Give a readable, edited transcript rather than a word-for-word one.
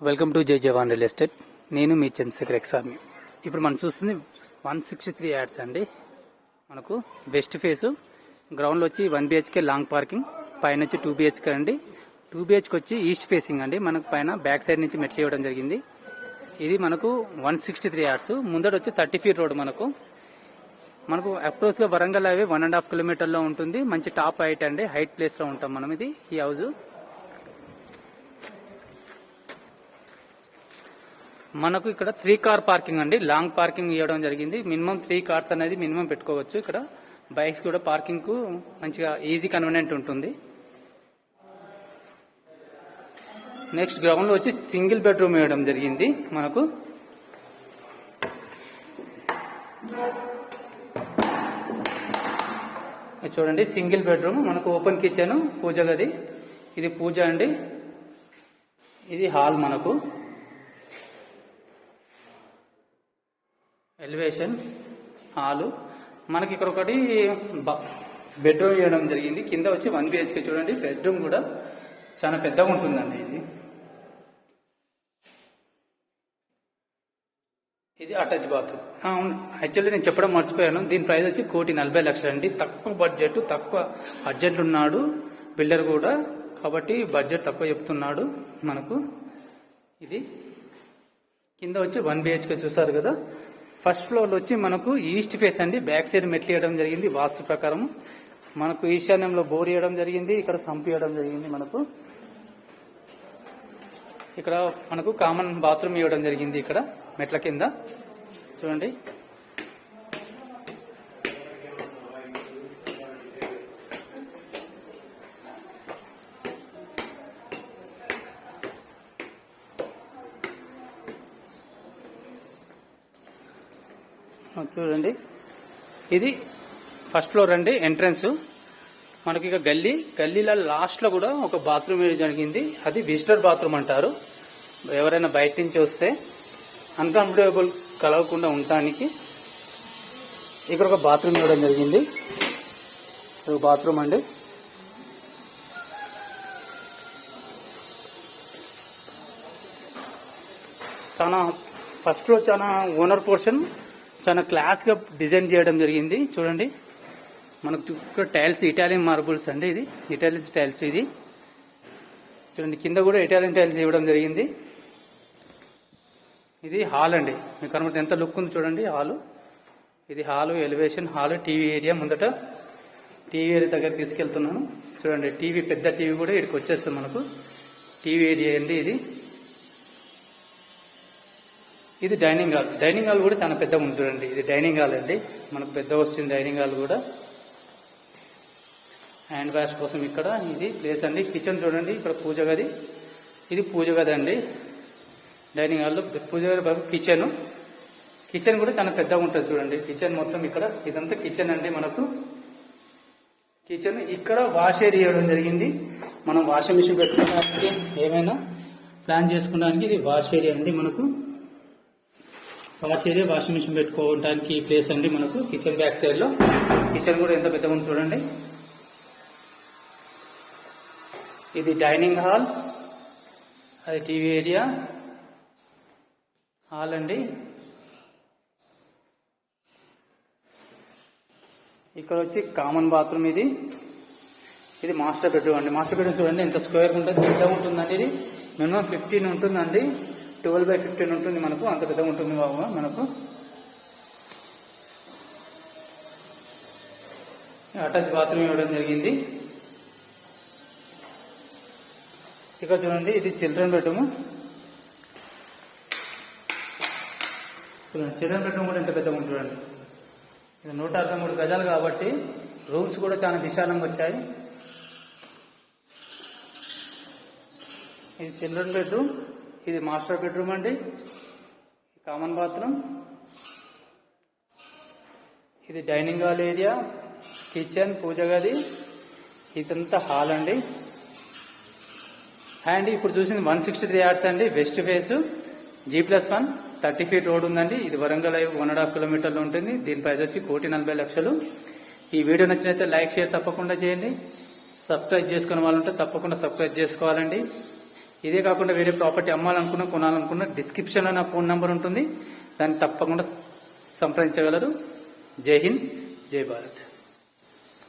Welcome to జై జవాన్ real estate. నేను మీ చంద్రశేఖర్ ఎక్సార్మి. ఇప్పుడు మనం చూస్తుంది 163 యాడ్స్ అండి. మనకు వెస్ట్ ఫేసు గ్రౌండ్లో వచ్చి 1 BHK లాంగ్ పార్కింగ్, పైన వచ్చి 2 BHK అండి. 2 BHK వచ్చి ఈస్ట్ ఫేసింగ్ అండి. మనకు పైన బ్యాక్ సైడ్ నుంచి మెట్లు ఇవ్వడం జరిగింది. ఇది మనకు 163 యాడ్స్. ముందట వచ్చి 30 feet రోడ్. మనకు అప్రోచ్గా వరంగల్ హైవే 1.5 kilometerలో ఉంటుంది. మంచి టాప్ హైట్ అండి, హైట్ ప్లేస్లో ఉంటాం మనం. ఇది ఈ హౌస్ మనకు ఇక్కడ 3 car పార్కింగ్ అండి. లాంగ్ పార్కింగ్ ఇవ్వడం జరిగింది. మినిమం 3 cars అనేది మినిమం పెట్టుకోవచ్చు. ఇక్కడ బైక్స్ కూడా పార్కింగ్ కు మంచిగా ఈజీ కన్వీనియంట్ ఉంటుంది. నెక్స్ట్ గ్రౌండ్ లో వచ్చి సింగిల్ బెడ్రూమ్ ఇవ్వడం జరిగింది. మనకు చూడండి, సింగిల్ బెడ్రూమ్, మనకు ఓపెన్ కిచెన్, పూజ గది. ఇది పూజ అండి. ఇది హాల్. మనకు ఎలివేషన్ హాలు. మనకి ఇక్కడ ఒకటి బెడ్రూమ్ ఇవ్వడం జరిగింది. కింద వచ్చి 1 BHK. చూడండి, బెడ్రూమ్ కూడా చాలా పెద్దగా ఉంటుందండి. ఇది అటాచ్ బాత్రూమ్. యాక్చువల్లీ నేను చెప్పడం మర్చిపోయాను. దీని ప్రైస్ వచ్చి 1,40,00,000 అండి. తక్కువ బడ్జెట్, తక్కువ అర్జెంట్ ఉన్నాడు బిల్డర్ కూడా, కాబట్టి బడ్జెట్ తక్కువ చెప్తున్నాడు మనకు. ఇది కింద వచ్చి 1 BHK చూసారు కదా. ఫస్ట్ ఫ్లోర్ వచ్చి మనకు ఈస్ట్ ఫేస్ అండి. బ్యాక్ సైడ్ మెట్లు ఇవ్వడం జరిగింది. వాస్తు ప్రకారం మనకు ఈశాన్యంలో బోర్ ఇవ్వడం జరిగింది. ఇక్కడ సంప్ ఇవ్వడం జరిగింది. మనకు ఇక్కడ మనకు కామన్ బాత్రూమ్ ఇవ్వడం జరిగింది. ఇక్కడ మెట్ల కింద చూడండి. చూడండి, ఇది ఫస్ట్ ఫ్లోర్ అండి. ఎంట్రన్స్ మనకి ఇక గల్లీల లాస్ట్ లో కూడా ఒక బాత్రూమ్ జరిగింది. అది విజిటర్ బాత్రూమ్ అంటారు. ఎవరైనా బయట నుంచి వస్తే అన్కంఫర్టబుల్ కలగకుండా ఉండటానికి ఇక్కడ ఒక బాత్రూమ్ ఇవ్వడం జరిగింది. బాత్రూమ్ అండి. చాలా ఫస్ట్ లో చాలా ఓనర్ పోర్షన్ చాలా క్లాస్ గా డిజైన్ చేయడం జరిగింది. చూడండి, మనకు టైల్స్ ఇటాలియన్ మార్బుల్స్ అండి. ఇది ఇటాలియన్ టైల్స్. ఇది చూడండి, కింద కూడా ఇటాలియన్ టైల్స్ ఇవ్వడం జరిగింది. ఇది హాల్ అండి. మీకు కనబడుతుంది ఎంత లుక్ ఉంది చూడండి. హాలు, ఇది hall, elevation hall, TV area. ముందట టీవీ ఏరియా దగ్గర తీసుకెళ్తున్నాను. చూడండి, టీవీ, పెద్ద టీవీ కూడా ఇక్కడికి వచ్చేస్తుంది. మనకు టీవీ ఏరియా అండి. ఇది డైనింగ్ హాల్. డైనింగ్ హాల్ కూడా చాలా పెద్దగా ఉంది. చూడండి, ఇది డైనింగ్ హాల్ అండి. మనకు పెద్ద వస్తుంది డైనింగ్ హాల్ కూడా. హ్యాండ్ వాష్ కోసం ఇక్కడ ఇది ప్లేస్ అండి. కిచెన్ చూడండి, ఇక్కడ పూజ గది. ఇది పూజ గది అండి. డైనింగ్ హాల్లో పూజ గది, కిచెన్ కూడా చాలా పెద్దగా ఉంటుంది. చూడండి, కిచెన్ మొత్తం ఇక్కడ ఇదంతా కిచెన్ అండి. మనకు కిచెన్ ఇక్కడ వాష్ ఏరియా ఇవ్వడం జరిగింది. మనం వాషింగ్ మిషన్ పెట్టుకోవడానికి, ఏమైనా ప్లాన్ చేసుకోవడానికి ఇది వాష్ ఏరియా అండి. మనకు వాష్ ఏరియా, వాషింగ్ మిషన్ పెట్టుకోవడానికి ఈ ప్లేస్ అండి. మనకు కిచెన్ బ్యాక్ సైడ్ లో కిచెన్ కూడా ఎంత పెద్దగా ఉంది చూడండి. ఇది డైనింగ్ హాల్, అది టీవీ ఏరియా హాల్ అండి. ఇక్కడ వచ్చి కామన్ బాత్రూమ్. ఇది మాస్టర్ బెడ్రూమ్ అండి. మాస్టర్ బెడ్రూమ్ చూడండి ఎంత స్క్వేర్ ఉంటుంది, పెద్దగా ఉంటుందండి. ఇది మినిమం 15 ఉంటుందండి. 12/15 ఉంటుంది. మనకు అంత పెద్దగా ఉంటుంది బాబు. మనకు అటాచ్ బాత్రూమ్ ఇవ్వడం జరిగింది. ఇక్కడ చూడండి, ఇది చిల్డ్రన్ బెడ్రూమ్. చిల్డ్రన్ బెడ్రూమ్ కూడా ఎంత పెద్దగా ఉంది చూడండి. ఇది 163 గజాలు కాబట్టి రూమ్స్ కూడా చాలా విశాలంగా వచ్చాయి. ఇది చిల్డ్రన్ బెడ్రూమ్. ఇది మాస్టర్ బెడ్రూమ్ అండి. Common bathroom. ఇది డైనింగ్ హాల్ ఏరియా, కిచెన్, పూజ గది. ఇదంతా హాల్ అండి. అండ్ ఇప్పుడు చూసింది 163 యార్డ్స్ అండి. West face, G+1, 30 feet road ఉందండి. ఇది వరంగల్ హైవే 1.5 kilometerలో ఉంటుంది. దీని ప్రైస్ వచ్చి 1,40,00,000. ఈ వీడియో నచ్చినైతే లైక్, షేర్ తప్పకుండా చేయండి. సబ్స్క్రైబ్ చేసుకునే వాళ్ళు ఉంటే తప్పకుండా సబ్స్క్రైబ్ చేసుకోవాలండి. ఇదే కాకుండా వేరే ప్రాపర్టీ అమ్మాలనుకున్నా కొనాలనుకున్నా డిస్క్రిప్షన్లో నా ఫోన్ నెంబర్ ఉంటుంది, దాన్ని తప్పకుండా సంప్రదించగలరు. జై హింద్, జై భారత్.